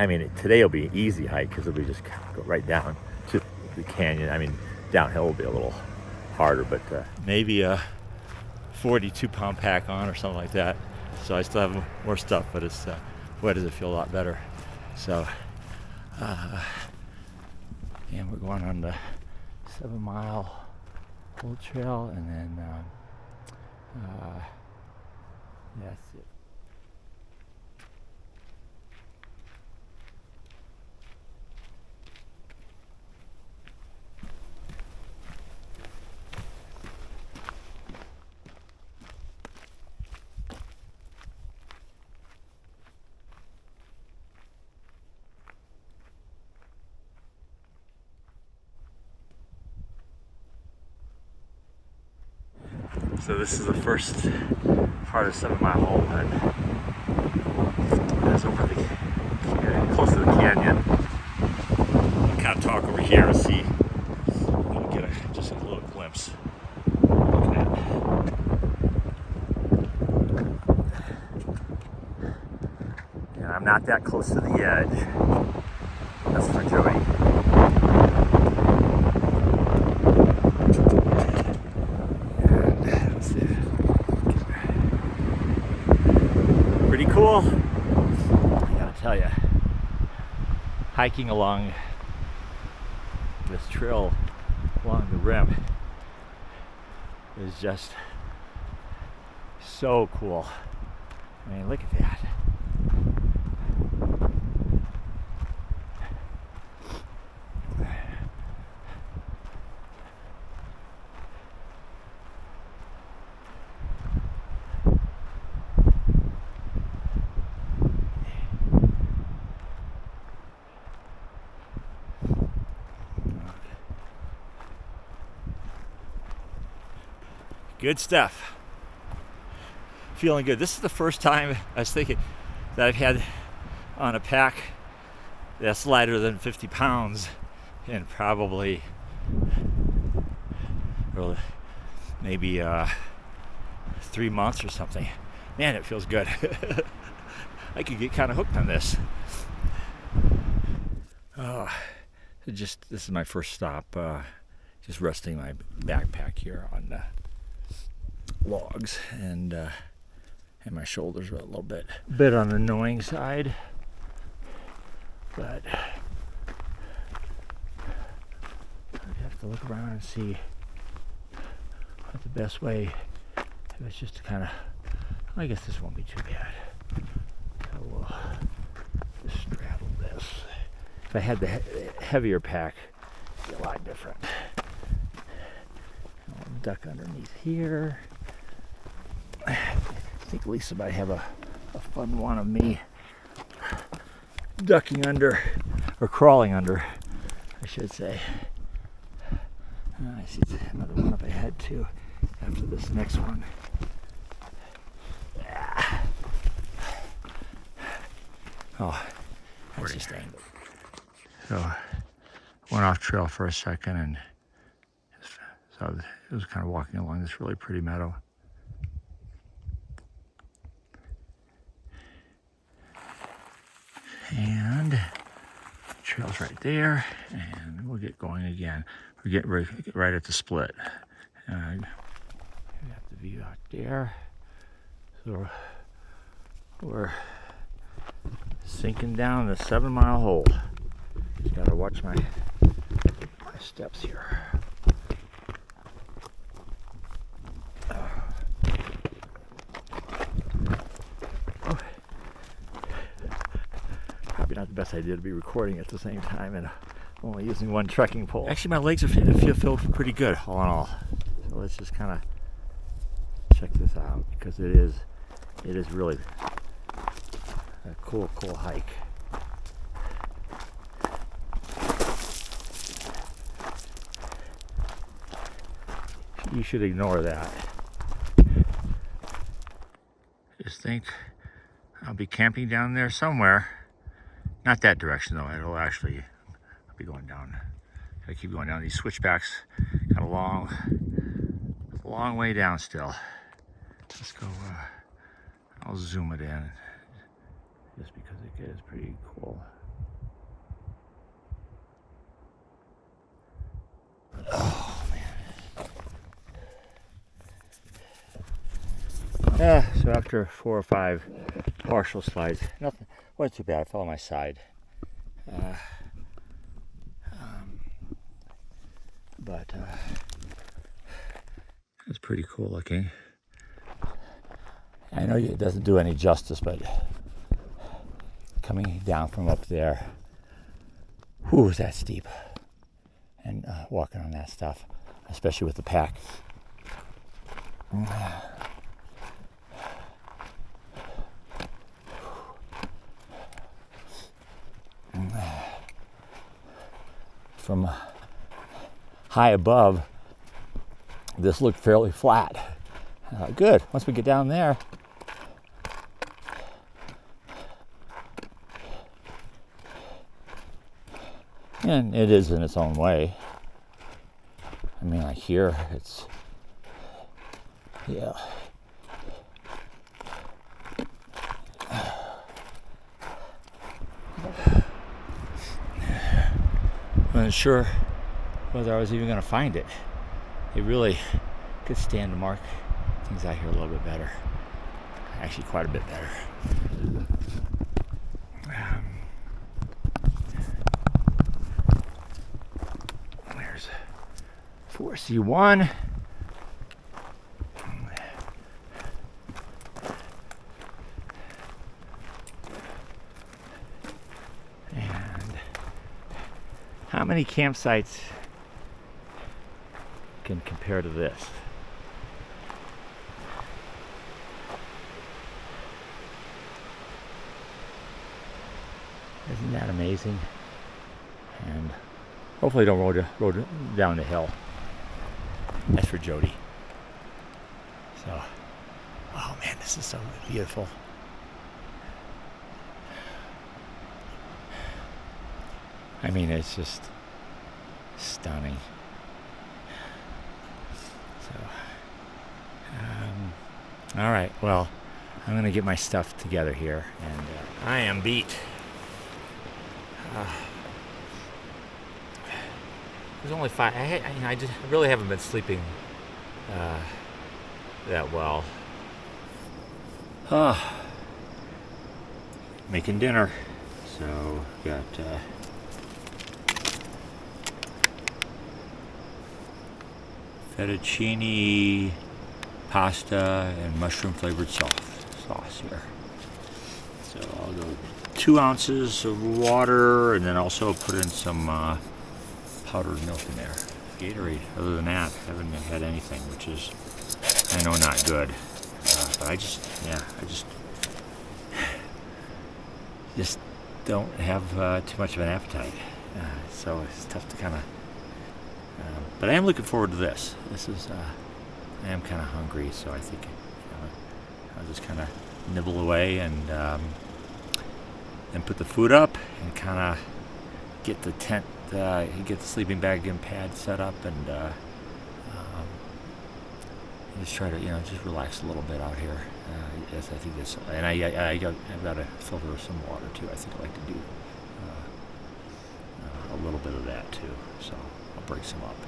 I mean, today will be an easy hike because it'll be just go right down to the canyon. I mean, downhill will be a little harder, but maybe a 42-pound pack on or something like that. So I still have more stuff, but it's boy, does it feel a lot better. So, and we're going on the 7-mile old trail, and then that's it. So this is the first part of 7-mile hole, and it's over close to the canyon. I'll kind of talk over here and see. We'll get just a little glimpse. Look at that. And I'm not that close to the edge. That's for Jody. Pretty cool, I gotta tell you. Hiking along this trail along the rim is just so cool. I mean, look at that. Good stuff. Feeling good. This is the first time I was thinking that I've had on a pack that's lighter than 50 pounds in probably, well, maybe 3 months or something. Man, it feels good. I could get kind of hooked on this. This is my first stop. Just resting my backpack here on the logs, and my shoulders are a little bit on the annoying side, but I'd have to look around and see what the best way. If it's just to kind of, I guess this won't be too bad. So we'll just straddle this. If I had the heavier pack, it'd be a lot different. I'll duck underneath here. I think Lisa might have a fun one of me ducking under, or crawling under, I should say. I see another one up ahead too, after this next one. Oh, that's just angled. So, went off trail for a second, and so it was kind of walking along this really pretty meadow. And trail's right there, and we'll get going again. We're getting right at the split. We have the view out there. So we're sinking down the 7-mile hole. Just gotta watch my steps here. Not the best idea to be recording at the same time and only using one trekking pole. Actually, my legs feel pretty good, all in all. So let's just kind of check this out, because it is really a cool hike. You should ignore that. Just think I'll be camping down there somewhere. Not that direction though. It'll actually, I'll be going down. I keep going down these switchbacks. Got a long way down still. Let's go. I'll zoom it in, just because it is pretty cool. after 4 or 5 partial slides. Nothing, wasn't too bad. I fell on my side. But it's pretty cool looking. I know it doesn't do any justice, but coming down from up there, whew, is that steep. And walking on that stuff, especially with the pack. From high above, this looked fairly flat. Good, once we get down there, and it is in its own way. I mean, like here, it's, yeah. I wasn't sure whether I was even going to find it. It really could stand to mark things out here a little bit better. Actually, quite a bit better. There's 4C1. And how many campsites can compare to this? Isn't that amazing? And hopefully don't roll down the hill. That's for Jody. So, oh man, this is so beautiful. I mean, it's just stunning. So, all right, well, I'm gonna get my stuff together here, and I am beat. It was only 5. I really haven't been sleeping that well. Making dinner. So got fettuccine pasta and mushroom flavored sauce here. So I'll go 2 ounces of water, and then also put in some powdered milk in there. Gatorade. Other than that, I haven't had anything, which is, I know, not good. But I just don't have too much of an appetite. So it's tough to kind of. But I am looking forward to this. This is, I am kind of hungry, so I think I'll just kind of nibble away and put the food up and kind of get the tent, get the sleeping bag and pad set up, and just try to, just relax a little bit out here. Yes, I think this, and I've got to filter some water too. I think I like to do a little bit of that too. So I'll break some up. And,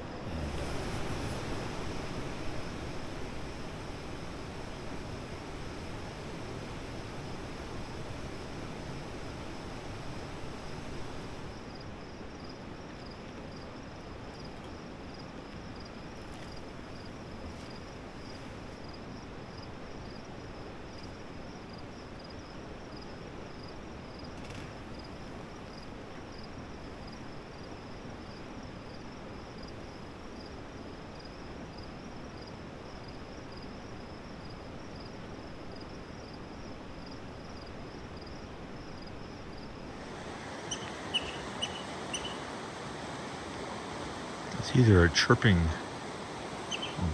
it's either a chirping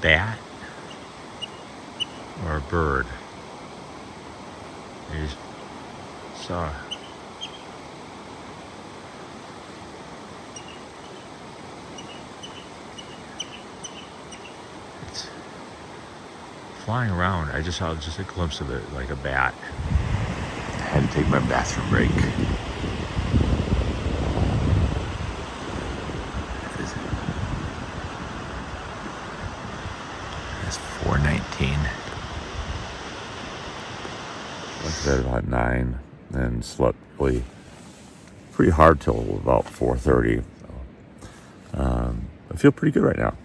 bat or a bird. I just saw. It's flying around. I just saw just a glimpse of it, like a bat. I had to take my bathroom break. It's 4:19. 9 and slept really pretty hard till about 4:30. I feel pretty good right now,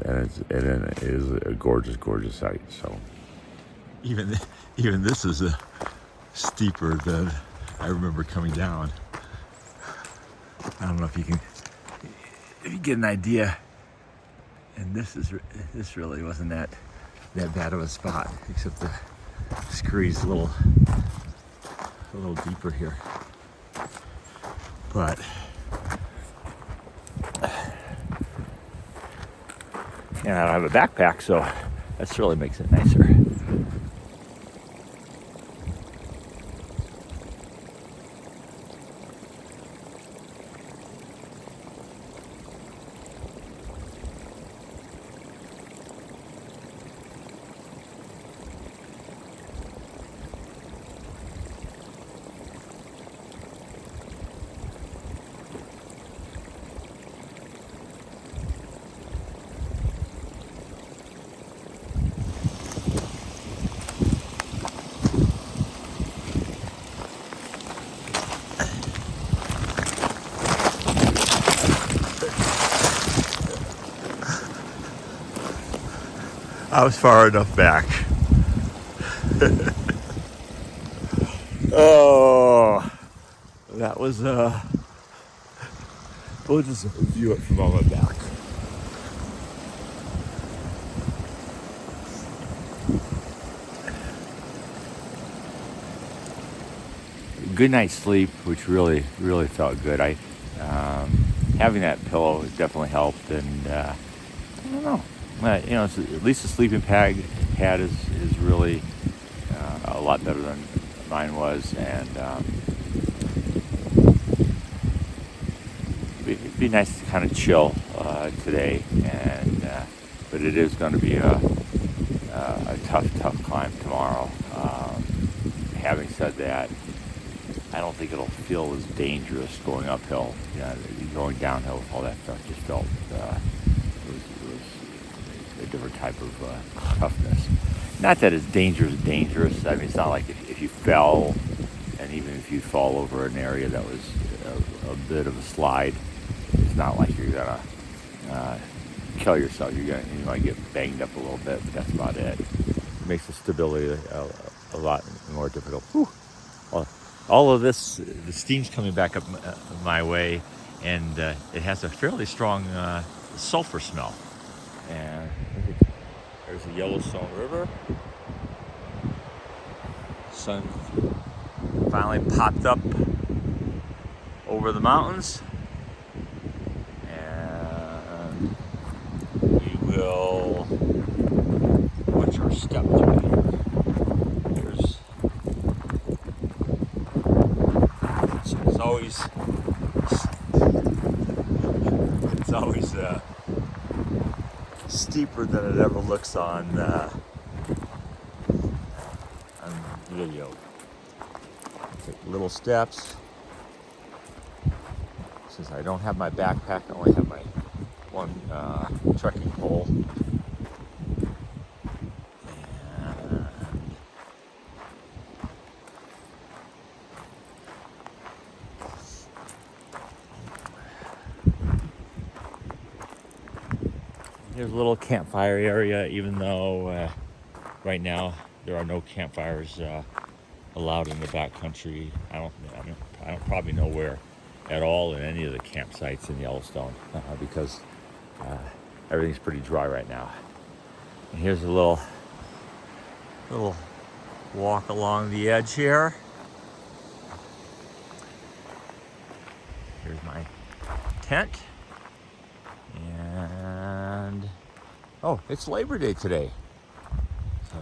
and it is a gorgeous, gorgeous sight. So Even this is steeper than I remember coming down. I don't know if you get an idea. And this really wasn't that bad of a spot, except the scree's a little deeper here. But and I don't have a backpack, so that really makes it nicer. I was far enough back. Oh, that was we'll just view it from on my back. Good night's sleep, which really felt good. Having that pillow definitely helped, and I don't know. At least the sleeping pad is really a lot better than mine was, and it'd be nice to kind of chill today, and but it is going to be a tough climb tomorrow. Having said that, I don't think it'll feel as dangerous going uphill. Going downhill with all that stuff just felt it was a different type of toughness. Not that it's dangerous. I mean, it's not like if you fell, and even if you fall over an area that was a bit of a slide, it's not like you're gonna kill yourself. You might get banged up a little bit, but that's about it. It makes the stability a lot more difficult. Whew. All of this, the steam's coming back up my way, and it has a fairly strong sulfur smell. And there's the Yellowstone River. Sun finally popped up over the mountains, and we will watch our step today. It's always steeper than it ever looks on video. Take little steps. Since I don't have my backpack, I only have my one trekking pole. There's a little campfire area, even though right now there are no campfires allowed in the backcountry. I don't probably nowhere at all in any of the campsites in Yellowstone because everything's pretty dry right now. And here's a little walk along the edge here. Here's my tent. And oh, it's Labor Day today. So,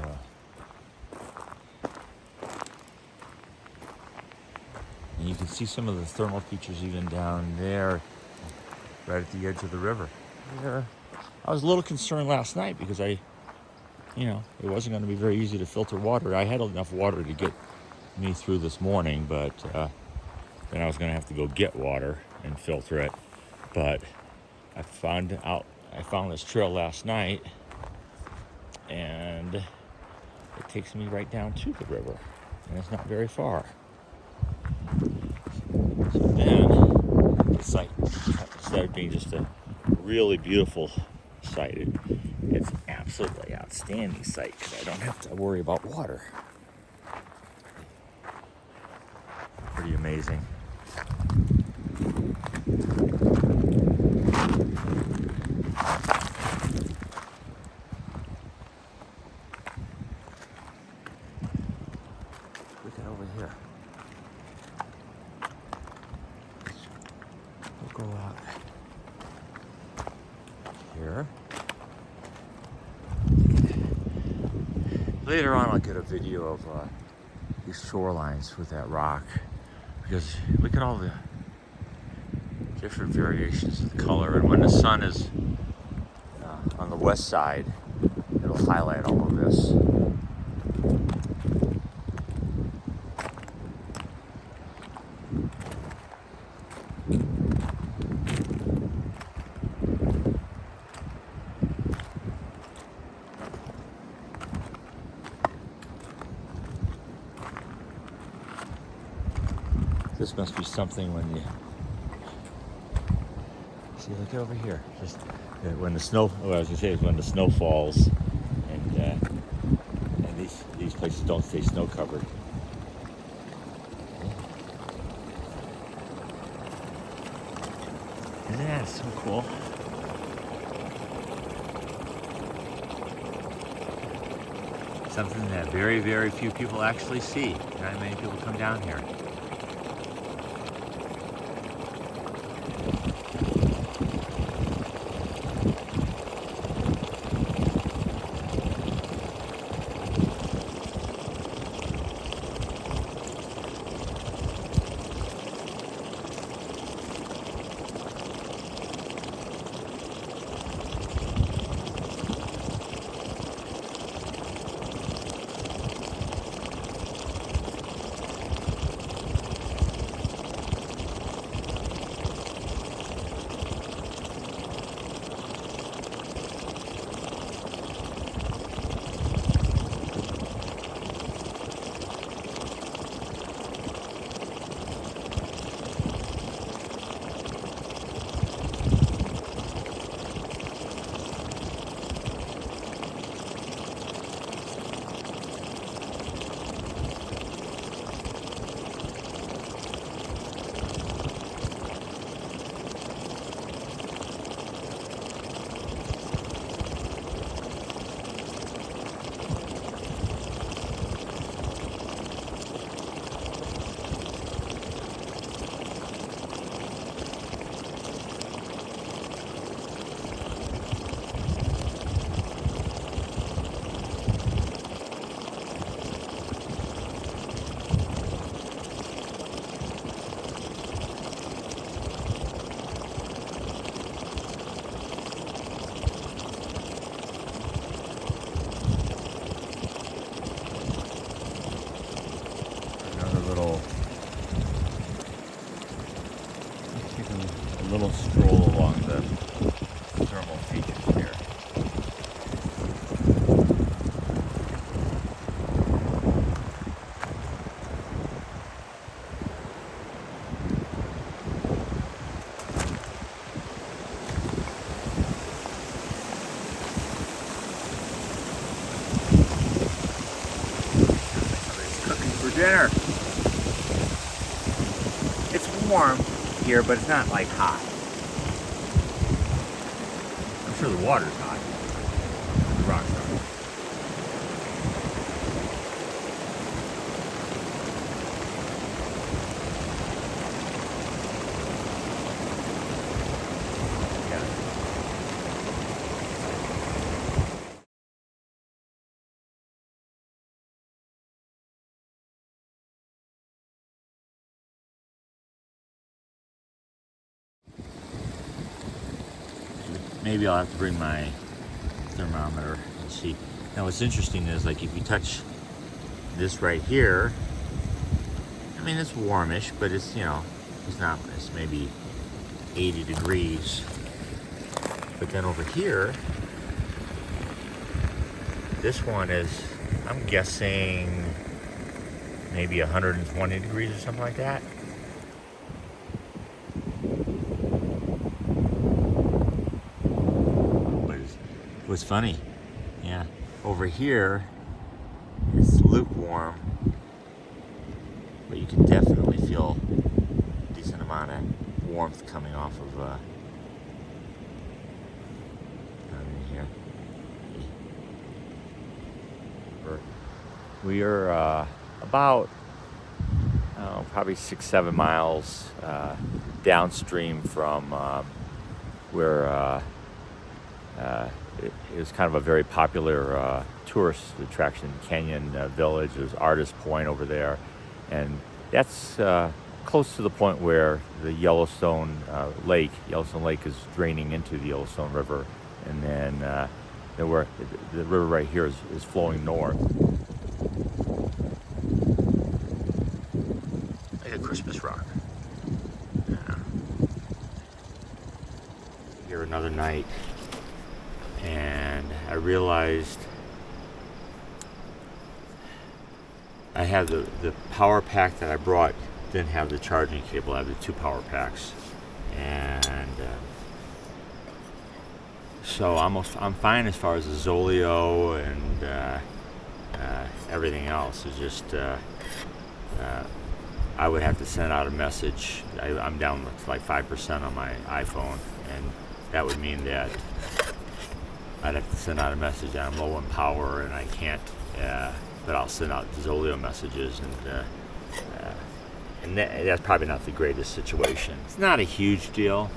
and you can see some of the thermal features even down there, right at the edge of the river. Yeah. I was a little concerned last night because it wasn't going to be very easy to filter water. I had enough water to get me through this morning, but then I was going to have to go get water and filter it. But I found this trail last night, and it takes me right down to the river. and it's not very far. So then, the site, instead of being just a really beautiful site, it's absolutely outstanding site because I don't have to worry about water. Pretty amazing. Look at over here. We'll go out here. Later on I'll get a video of these shorelines with that rock, because look at all the different variations of the color, and when the sun is on the west side, it'll highlight all of this. This must be something when you see. Look over here. Just when the snow. What I was gonna say is when the snow falls, and these places don't stay snow covered. Isn't that so cool? Something that very, very few people actually see. Not many people come down here. A little stroll along the thermal features here. Somebody's cooking for dinner. It's warm here, but it's not like hot. I'm sure the water's hot. The rocks are. Maybe I'll have to bring my thermometer and see. Now what's interesting is, like, if you touch this right here, I mean, it's warmish, but it's, you know, it's not, it's maybe 80 degrees. But then over here, this one is, I'm guessing maybe 120 degrees or something like that. But it was funny. Yeah. Over here, it's lukewarm, but you can definitely feel a decent amount of warmth coming off of down in here. We are about probably 6-7 miles downstream from where it was kind of a very popular tourist attraction, Canyon Village. There's Artist Point over there, and that's close to the point where the Yellowstone Lake is draining into the Yellowstone River, and then where the river right here is flowing north. Like a Christmas rock. Yeah. Here another night, and I realized I have the power pack that I brought didn't have the charging cable. I have the 2 power packs, and so I'm fine as far as the Zoleo and everything else. It's just I would have to send out a message. I'm down to like 5% on my iPhone, and that would mean that I'd have to send out a message that I'm low on power and I can't, but I'll send out Zoleo messages, and that's probably not the greatest situation. It's not a huge deal,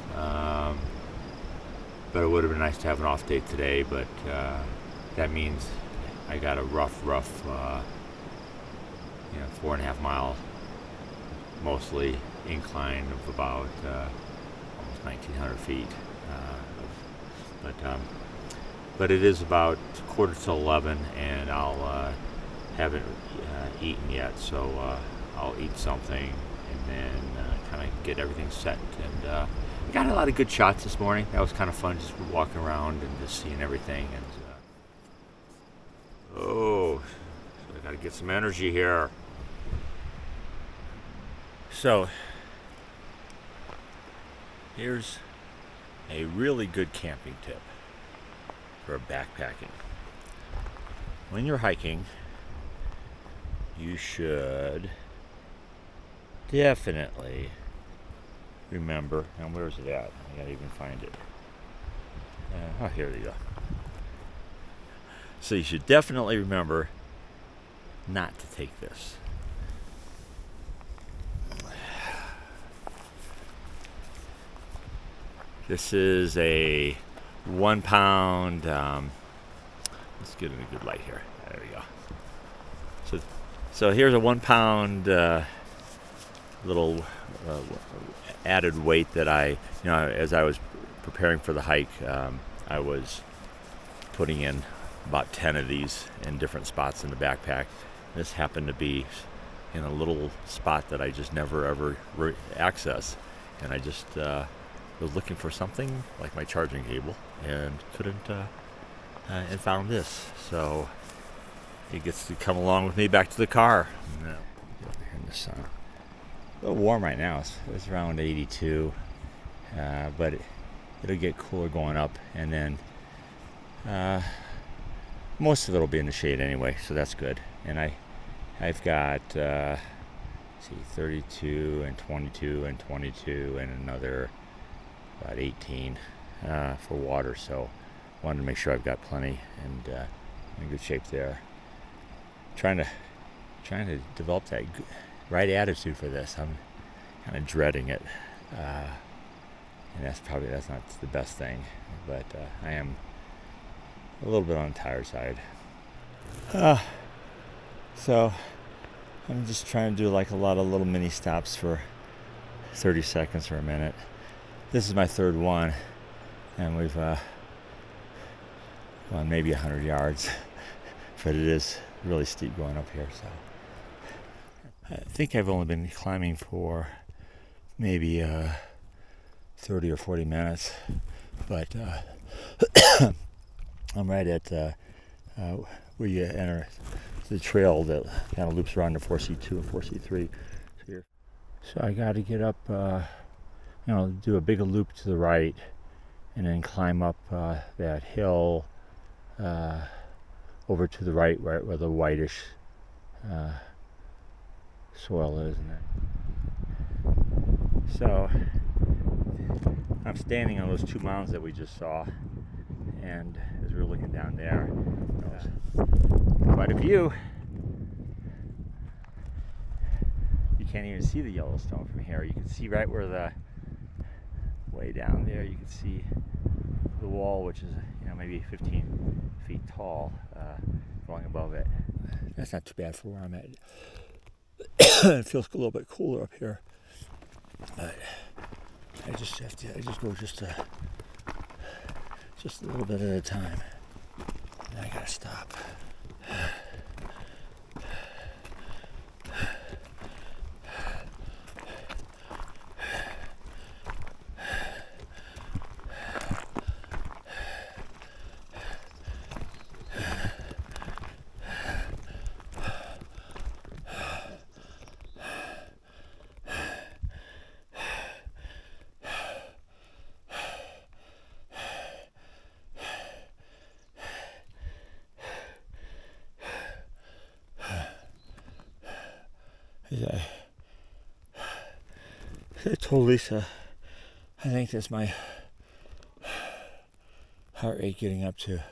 but it would have been nice to have an off day today, but that means I got a rough 4.5 mile, mostly incline of about almost 1,900 feet. But it is about 11:15, and I'll haven't eaten yet, so I'll eat something and then kind of get everything set. And I got a lot of good shots this morning. That was kind of fun, just walking around and just seeing everything. And so I got to get some energy here. So here's a really good camping tip for backpacking. When you're hiking, you should definitely remember, and where's it at? I gotta even find it. Here we go. So you should definitely remember not to take this. This is a 1 pound, let's get in a good light here. There we go. So here's a 1 pound little added weight that as I was preparing for the hike, I was putting in about 10 of these in different spots in the backpack. This happened to be in a little spot that I just never ever access, and I just was looking for something like my charging cable and couldn't, and found this. So it gets to come along with me back to the car. Over here in the sun. A little warm right now. It's around 82, but it'll get cooler going up, and then most of it will be in the shade anyway, so that's good. And I've got 32 and 22 and 22 and another about 18 for water, so wanted to make sure I've got plenty and in good shape there. Trying to develop that right attitude for this. I'm kind of dreading it, and that's not the best thing, but I am a little bit on the tired side. So I'm just trying to do like a lot of little mini stops for 30 seconds or a minute. This is my third one, and we've gone maybe 100 yards, but it is really steep going up here. So I think I've only been climbing for maybe 30 or 40 minutes, but I'm right at where you enter the trail that kind of loops around the 4C2 and 4C3. So I got to get up, do a bigger loop to the right, and then climb up that hill over to the right where the whitish soil is. So I'm standing on those two mountains that we just saw, and as we were looking down there, quite a view. You can't even see the Yellowstone from here. You can see right where way down there, you can see the wall, which is maybe 15 feet tall, going above it. That's not too bad for where I'm at. It feels a little bit cooler up here, but I just go just a little bit at a time. And I gotta stop. I told Lisa, I think that's my heart rate getting up to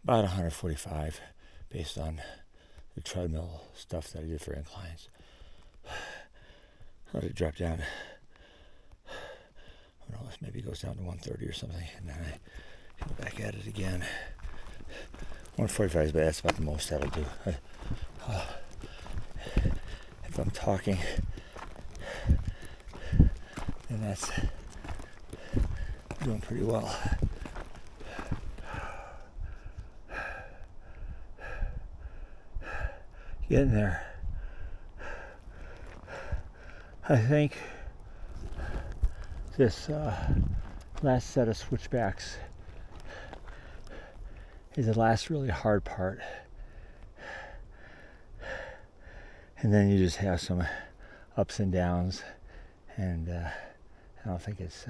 about 145 based on the treadmill stuff that I did for inclines. Let it drop down. Who knows, maybe it goes down to 130 or something, and then I go back at it again. 145 is bad, that's about the most that'll do. If I'm talking, then that's doing pretty well. Getting there. I think this last set of switchbacks is the last really hard part. And then you just have some ups and downs, and I don't think it's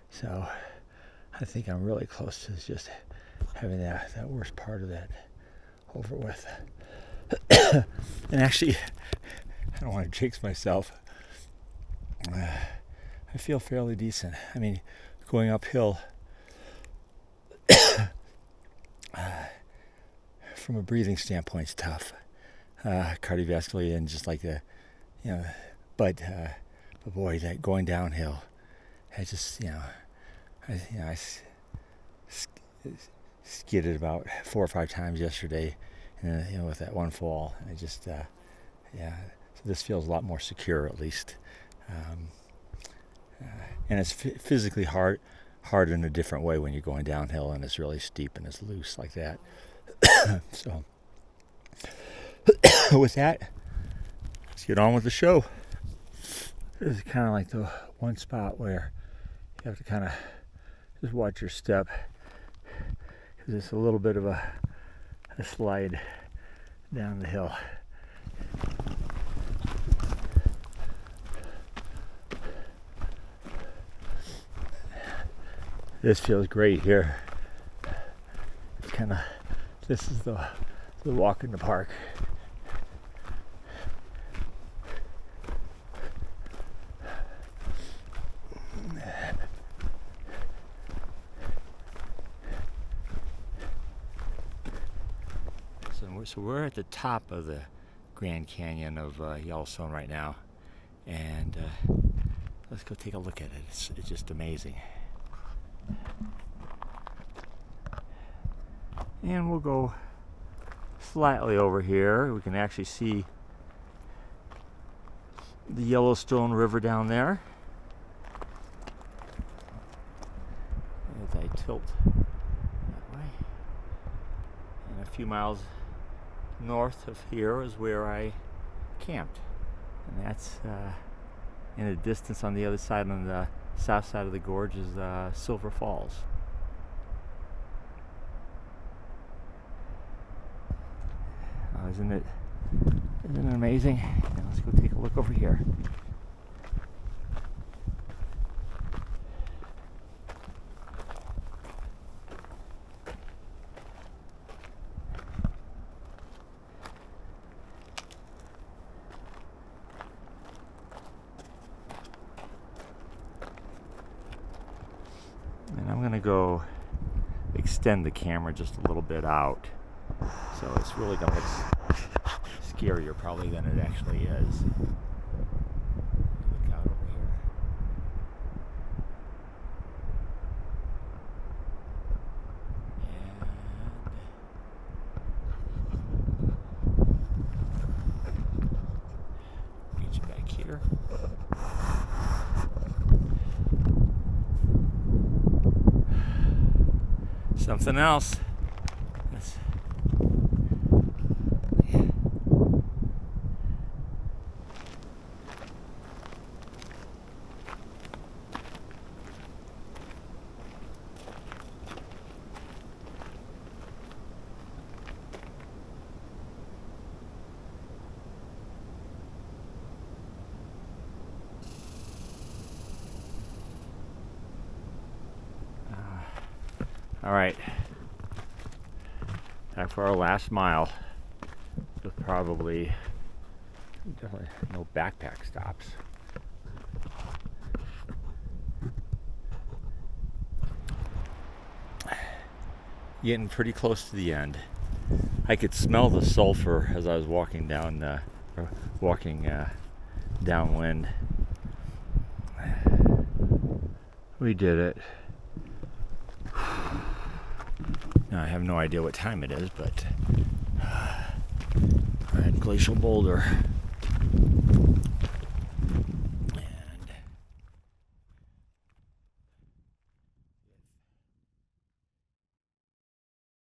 so I think I'm really close to just having that worst part of that over with. And actually, I don't want to jinx myself. I feel fairly decent. I mean, going uphill from a breathing standpoint is tough. Cardiovascularly and just like but boy, that going downhill, I just I skidded about 4 or 5 times yesterday, and with that one fall, I just so this feels a lot more secure, at least, and it's physically hard in a different way when you're going downhill and it's really steep and it's loose like that. So with that, let's get on with the show. This is kind of like the one spot where you have to kind of just watch your step, because it's a little bit of a slide down the hill. This feels great here. It's kind of, this is the walk in the park. So we're at the top of the Grand Canyon of Yellowstone right now, and let's go take a look at it. It's just amazing. And we'll go slightly over here. We can actually see the Yellowstone River down there. As I tilt that way. And a few miles north of here is where I camped. And that's in the distance on the other side, on the south side of the gorge, is Silver Falls. Isn't it amazing? Now let's go take a look over here. And I'm gonna go extend the camera just a little bit out, so it's really gonna look scarier probably than it actually is. Look out over here. And reach back here. Something else. All right, time for our last mile. With probably definitely no backpack stops. Getting pretty close to the end. I could smell the sulfur as I was walking down, downwind. We did it. Now, I have no idea what time it is, but we're at Glacial Boulder.